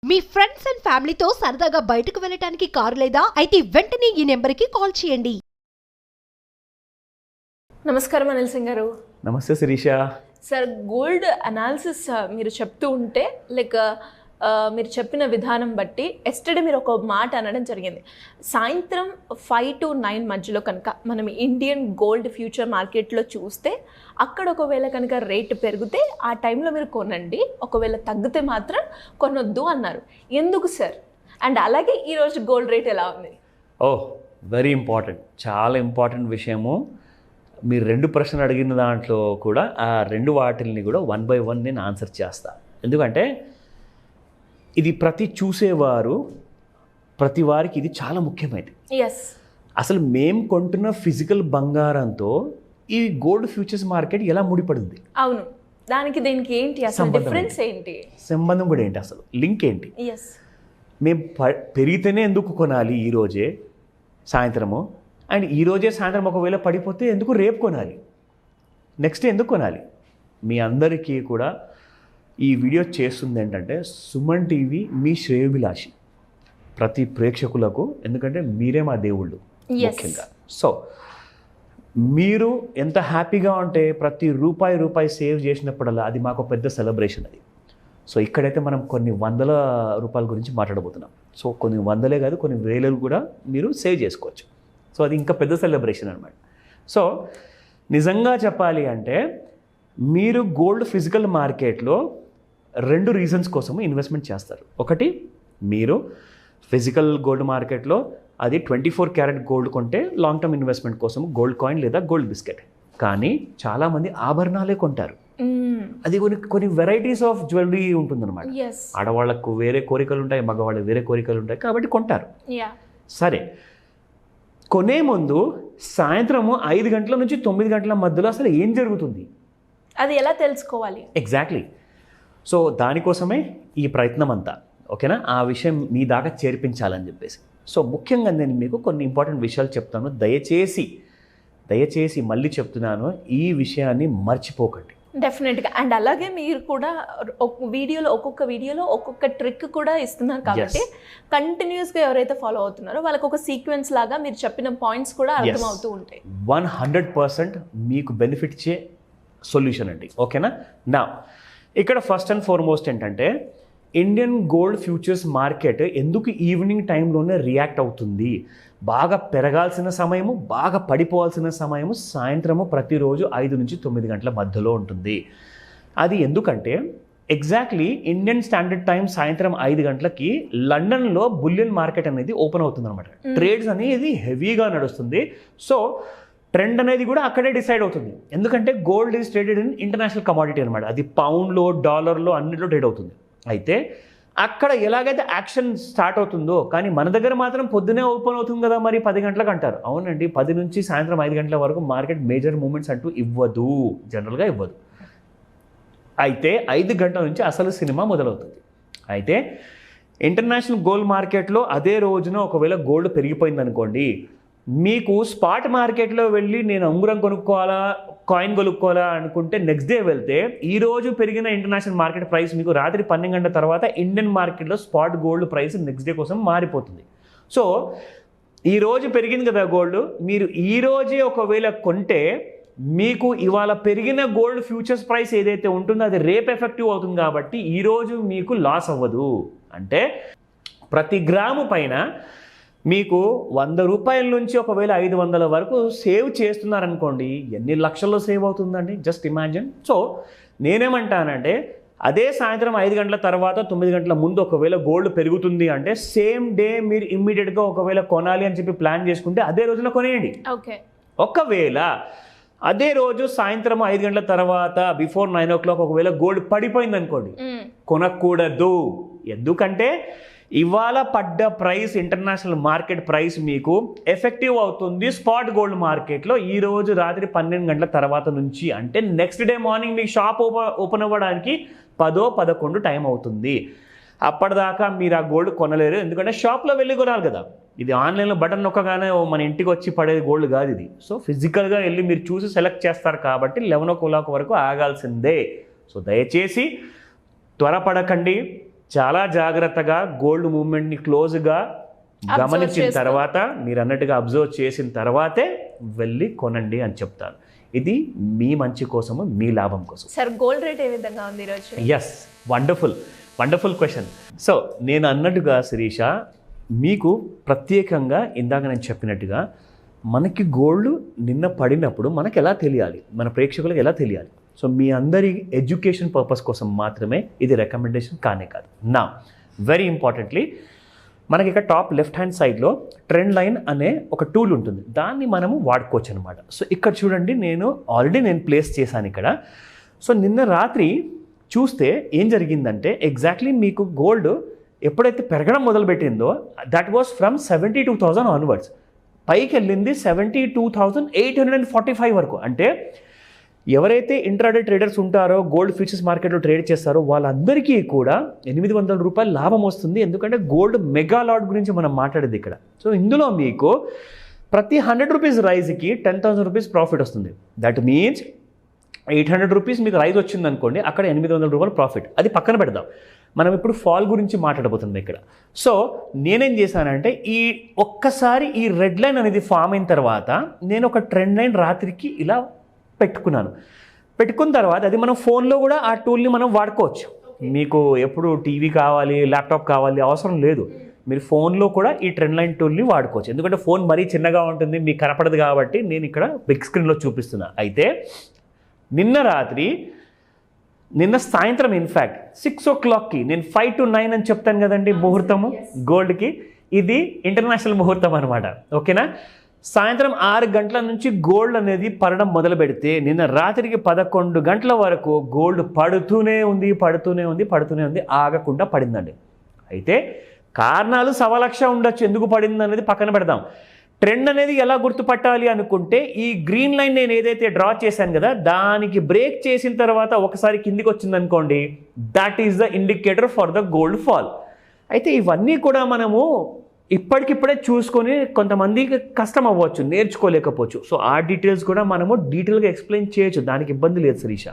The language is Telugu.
మీ ఫ్రెండ్స్ అండ్ ఫ్యామిలీతో సరదాగా బయటకు వెళ్ళటానికి కారు లేదా అయితే వెంటనే ఈ నెంబర్కి కాల్ చేయండి. నమస్కారం అనిల్ సింగ్ గారు. నమస్తే శిరీష. సార్, గోల్డ్ అనాలిసిస్ మీరు చెప్తూ ఉంటే మీరు చెప్పిన విధానం బట్టి ఎస్టర్డే మీరు ఒక మాట అనడం జరిగింది. సాయంత్రం 5 to 9 మధ్యలో కనుక మనం ఇండియన్ గోల్డ్ ఫ్యూచర్ మార్కెట్లో చూస్తే అక్కడ ఒకవేళ కనుక రేటు పెరిగితే ఆ టైంలో మీరు కొనండి, ఒకవేళ తగ్గితే మాత్రం కొనొద్దు అన్నారు. ఎందుకు సార్? అండ్ అలాగే ఈరోజు గోల్డ్ రేట్ ఎలా ఉంది? వెరీ ఇంపార్టెంట్, చాలా ఇంపార్టెంట్ విషయము. మీరు 2 ప్రశ్నలు అడిగిన దాంట్లో కూడా ఆ 2 వాటిల్ని కూడా 1 by 1 నేను ఆన్సర్ చేస్తాను. ఎందుకంటే ఇది ప్రతి వారికి ఇది చాలా ముఖ్యమైనది. ఎస్, అసలు మేము కొంటున్న ఫిజికల్ బంగారంతో ఈ గోల్డ్ ఫ్యూచర్స్ మార్కెట్ ఎలా ముడిపడింది? అవును, దీనికి ఏంటి అసలు డిఫరెన్స్ ఏంటి? సంబంధం కూడా ఏంటి, అసలు లింక్ ఏంటి? ఎస్, మేము పెరిగితేనే ఎందుకు కొనాలి ఈరోజే సాయంత్రము, అండ్ ఈరోజే సాయంత్రం ఒకవేళ పడిపోతే ఎందుకు రేపు కొనాలి, నెక్స్ట్ ఎందుకు కొనాలి? మీ అందరికీ కూడా ఈ వీడియో చేస్తుంది ఏంటంటే సుమన్ టీవీ మీ శ్రేయోభిలాషి ప్రతి ప్రేక్షకులకు, ఎందుకంటే మీరే మా దేవుళ్ళు ముఖ్యంగా. సో మీరు ఎంత హ్యాపీగా ఉంటే ప్రతి రూపాయి సేవ్ చేసినప్పుడల్లా అది మాకు పెద్ద సెలబ్రేషన్ అది. సో ఇక్కడైతే మనం కొన్ని వందల రూపాయల గురించి మాట్లాడబోతున్నాం. సో కొన్ని వందలే కాదు, కొన్ని వేలలు కూడా మీరు సేవ్ చేసుకోవచ్చు. సో అది ఇంకా పెద్ద సెలబ్రేషన్ అనమాట. సో నిజంగా చెప్పాలి అంటే మీరు గోల్డ్ ఫిజికల్ మార్కెట్లో 2 రీజన్స్ కోసము ఇన్వెస్ట్మెంట్ చేస్తారు. ఒకటి, మీరు ఫిజికల్ గోల్డ్ మార్కెట్లో అది 24 క్యారెట్ గోల్డ్ కొంటే లాంగ్ టర్మ్ ఇన్వెస్ట్మెంట్ కోసం గోల్డ్ కాయిన్ లేదా గోల్డ్ బిస్కెట్. కానీ చాలామంది ఆభరణాలే కొంటారు. అది కొన్ని వెరైటీస్ ఆఫ్ జ్యువెలరీ ఉంటుందన్నమాట. ఆడవాళ్ళకు వేరే కోరికలు ఉంటాయి, మగవాళ్ళకి వేరే కోరికలు ఉంటాయి, కాబట్టి కొంటారు. సరే, కొనే ముందు సాయంత్రము 5 గంటల నుంచి 9 గంటల మధ్యలో అసలు ఏం జరుగుతుంది, అది ఎలా తెలుసుకోవాలి? ఎగ్జాక్ట్లీ. సో దానికోసమే ఈ ప్రయత్నం అంతా, ఓకేనా? ఆ విషయం మీ దాకా చేర్పించాలని చెప్పేసి. సో ముఖ్యంగా నేను మీకు కొన్ని ఇంపార్టెంట్ విషయాలు చెప్తాను. దయచేసి మళ్ళీ చెప్తున్నాను, ఈ విషయాన్ని మర్చిపోకండి. డెఫినెట్గా. అండ్ అలాగే మీరు కూడా ఒక్కొక్క వీడియోలో ఒక్కొక్క ట్రిక్ కూడా ఇస్తున్నారు కాబట్టి కంటిన్యూస్గా ఎవరైతే ఫాలో అవుతున్నారో వాళ్ళకి ఒక సీక్వెన్స్ లాగా మీరు చెప్పిన పాయింట్స్ కూడా అర్థమవుతూ ఉంటాయి. 100% మీకు బెనిఫిట్ ఇచ్చే సొల్యూషన్ అండి, ఓకేనా? నా ఇక్కడ ఫస్ట్ అండ్ ఫార్మోస్ట్ ఏంటంటే ఇండియన్ గోల్డ్ ఫ్యూచర్స్ మార్కెట్ ఎందుకు ఈవినింగ్ టైంలోనే రియాక్ట్ అవుతుంది? బాగా పెరగాల్సిన సమయము, బాగా పడిపోవాల్సిన సమయము సాయంత్రము ప్రతిరోజు 5 నుంచి 9 గంటల మధ్యలో ఉంటుంది. అది ఎందుకంటే ఎగ్జాక్ట్లీ ఇండియన్ స్టాండర్డ్ టైం సాయంత్రం 5 గంటలకి లండన్లో బులియన్ మార్కెట్ అనేది ఓపెన్ అవుతుంది అనమాట. ట్రేడ్స్ అనేది హెవీగా నడుస్తుంది. సో ట్రెండ్ అనేది కూడా అక్కడే డిసైడ్ అవుతుంది. ఎందుకంటే gold is traded in international commodity అనమాట. అది పౌండ్లో, డాలర్లో అన్నిట్లో ట్రేడ్ అవుతుంది. అయితే అక్కడ ఎలాగైతే యాక్షన్ స్టార్ట్ అవుతుందో, కానీ మన దగ్గర మాత్రం పొద్దునే ఓపెన్ అవుతుంది కదా మరి 10 గంటలకు అంటారు. అవునండి, 10 నుంచి సాయంత్రం 5 గంటల వరకు మార్కెట్ మేజర్ మూమెంట్స్ అంటూ ఇవ్వదు, జనరల్గా ఇవ్వదు. అయితే 5 గంటల నుంచి అసలు సినిమా మొదలవుతుంది. అయితే ఇంటర్నేషనల్ గోల్డ్ మార్కెట్లో అదే రోజున ఒకవేళ గోల్డ్ పెరిగిపోయింది అనుకోండి, మీకు స్పాట్ మార్కెట్లో వెళ్ళి నేను ఉంగరం కొనుక్కోవాలా, కాయిన్ కొనుక్కోవాలా అనుకుంటే నెక్స్ట్ డే వెళ్తే ఈరోజు పెరిగిన ఇంటర్నేషనల్ మార్కెట్ ప్రైస్ మీకు రాత్రి 12 గంటల తర్వాత ఇండియన్ మార్కెట్లో spot gold price next day కోసం మారిపోతుంది. సో ఈరోజు పెరిగింది కదా గోల్డ్, మీరు ఈరోజే ఒకవేళ కొంటే మీకు ఇవాళ పెరిగిన గోల్డ్ ఫ్యూచర్స్ ప్రైస్ ఏదైతే ఉంటుందో అది రేపు ఎఫెక్టివ్ అవుతుంది. కాబట్టి ఈరోజు మీకు లాస్ అవ్వదు. అంటే ప్రతి గ్రాము పైన మీకు 100 రూపాయల నుంచి ఒకవేళ 500 వరకు సేవ్ చేస్తున్నారనుకోండి, ఎన్ని లక్షల్లో సేవ్ అవుతుందండి, జస్ట్ ఇమాజిన్. సో నేనేమంటానంటే అదే సాయంత్రం 5 గంటల తర్వాత 9 గంటల ముందు ఒకవేళ గోల్డ్ పెరుగుతుంది అంటే సేమ్ డే మీరు ఇమ్మీడియట్గా ఒకవేళ కొనాలి అని చెప్పి ప్లాన్ చేసుకుంటే అదే రోజున కొనేయండి. ఓకే. ఒకవేళ అదే రోజు సాయంత్రం 5 గంటల తర్వాత బిఫోర్ 9 o'clock ఒకవేళ గోల్డ్ పడిపోయింది అనుకోండి, కొనకూడదు. ఎందుకంటే ఇవాళ పడ్డ ప్రైస్, ఇంటర్నేషనల్ మార్కెట్ ప్రైస్ మీకు ఎఫెక్టివ్ అవుతుంది స్పాట్ గోల్డ్ మార్కెట్లో ఈ రోజు రాత్రి 12 గంటల తర్వాత నుంచి. అంటే నెక్స్ట్ డే మార్నింగ్ మీకు షాప్ ఓపెన్ అవ్వడానికి 10-11 టైం అవుతుంది. అప్పటిదాకా మీరు ఆ గోల్డ్ కొనలేరు, ఎందుకంటే షాప్లో వెళ్ళి కొనాలి కదా. ఇది ఆన్లైన్లో బటన్ నొక్కగానే మన ఇంటికి వచ్చి పడేది గోల్డ్ కాదు ఇది. సో ఫిజికల్గా వెళ్ళి మీరు చూసి సెలెక్ట్ చేస్తారు కాబట్టి 11 o'clock వరకు ఆగాల్సిందే. సో దయచేసి త్వరపడకండి. చాలా జాగ్రత్తగా గోల్డ్ మూవ్మెంట్ని క్లోజ్గా గమనించిన చేస్తూ. తర్వాత మీరు అన్నట్టుగా అబ్జర్వ్ చేసిన తర్వాతే వెళ్ళి కొనండి అని చెప్తాను. ఇది మీ మంచి కోసము, మీ లాభం కోసం. సార్ గోల్డ్ రేట్ ఏ విధంగా ఉంది ఈరోజు? Yes, wonderful question. సో నేను అన్నట్టుగా శిరీష, మీకు ప్రత్యేకంగా ఇందాక నేను చెప్పినట్టుగా మనకి గోల్డ్ నిన్న పడినప్పుడు మనకు ఎలా తెలియాలి, మన ప్రేక్షకులకు ఎలా తెలియాలి? సో మీ అందరి ఎడ్యుకేషన్ పర్పస్ కోసం మాత్రమే ఇది రికమెండేషన్ కానే కాదు. నా వెరీ ఇంపార్టెంట్లీ మనకి ఇక్కడ టాప్ లెఫ్ట్ హ్యాండ్ సైడ్లో ట్రెండ్ లైన్ అనే ఒక టూల్ ఉంటుంది, దాన్ని మనము వాడుకోవచ్చు అనమాట. సో ఇక్కడ చూడండి, నేను ఆల్రెడీ ప్లేస్ చేశాను ఇక్కడ. సో నిన్న రాత్రి చూస్తే ఏం జరిగిందంటే ఎగ్జాక్ట్లీ మీకు గోల్డ్ ఎప్పుడైతే పెరగడం మొదలుపెట్టిందో దట్ వాస్ ఫ్రమ్ 72,000 ఆన్వర్డ్స్. పైకి వెళ్ళింది 72,845 వరకు. అంటే ఎవరైతే ఇంట్రాడే ట్రేడర్స్ ఉంటారో, గోల్డ్ ఫ్యూచర్స్ మార్కెట్లో ట్రేడ్ చేస్తారో వాళ్ళందరికీ కూడా 800 రూపాయలు లాభం వస్తుంది. ఎందుకంటే గోల్డ్ మెగా లాట్ గురించి మనం మాట్లాడేది ఇక్కడ. సో ఇందులో మీకు ప్రతి 100 రూపీస్ రైజ్కి 10,000 రూపీస్ ప్రాఫిట్ వస్తుంది. దట్ మీన్స్ 800 రూపీస్ మీకు రైజ్ వచ్చింది అనుకోండి, అక్కడ 800 రూపాయలు ప్రాఫిట్. అది పక్కన పెడదాం, మనం ఇప్పుడు ఫాల్ గురించి మాట్లాడబోతుంది ఇక్కడ. సో నేనేం చేశానంటే ఈ ఒక్కసారి ఈ రెడ్ లైన్ అనేది ఫామ్ అయిన తర్వాత నేను ఒక ట్రెండ్ లైన్ రాత్రికి ఇలా పెట్టుకున్న తర్వాత అది మనం ఫోన్లో కూడా ఆ టూల్ని మనం వాడుకోవచ్చు. మీకు ఎప్పుడు టీవీ కావాలి, ల్యాప్టాప్ కావాలి అవసరం లేదు, మీరు ఫోన్లో కూడా ఈ ట్రెండ్ లైన్ టూల్ని వాడుకోవచ్చు. ఎందుకంటే ఫోన్ మరీ చిన్నగా ఉంటుంది, మీకు కనపడదు కాబట్టి నేను ఇక్కడ బిగ్ స్క్రీన్లో చూపిస్తున్నా. అయితే నిన్న సాయంత్రం ఇన్ఫ్యాక్ట్ 6 o'clockకి నేను 5 to 9 అని చెప్తాను కదండి ముహూర్తము గోల్డ్కి. ఇది ఇంటర్నేషనల్ ముహూర్తం అనమాట, ఓకేనా? సాయంత్రం 6 గంటల నుంచి గోల్డ్ అనేది పడడం మొదలు పెడితే నిన్న రాత్రికి 11 గంటల వరకు గోల్డ్ పడుతూనే ఉంది, ఆగకుండా పడిందండి. అయితే కారణాలు 1,00,000 ఉండొచ్చు ఎందుకు పడింది అనేది పక్కన పెడదాం. ట్రెండ్ అనేది ఎలా గుర్తుపట్టాలి అనుకుంటే ఈ గ్రీన్ లైన్ నేను ఏదైతే డ్రా చేశాను కదా, దానికి బ్రేక్ చేసిన తర్వాత ఒకసారి కిందికి వచ్చింది అనుకోండి, that is the indicator for the gold fall. అయితే ఇవన్నీ కూడా మనము ఇప్పటికిప్పుడే చూసుకొని కొంతమందికి కష్టం అవ్వచ్చు, నేర్చుకోలేకపోవచ్చు. సో ఆ డీటెయిల్స్ కూడా మనము డీటెయిల్గా ఎక్స్ప్లెయిన్ చేయొచ్చు, దానికి ఇబ్బంది లేదు శిరీష.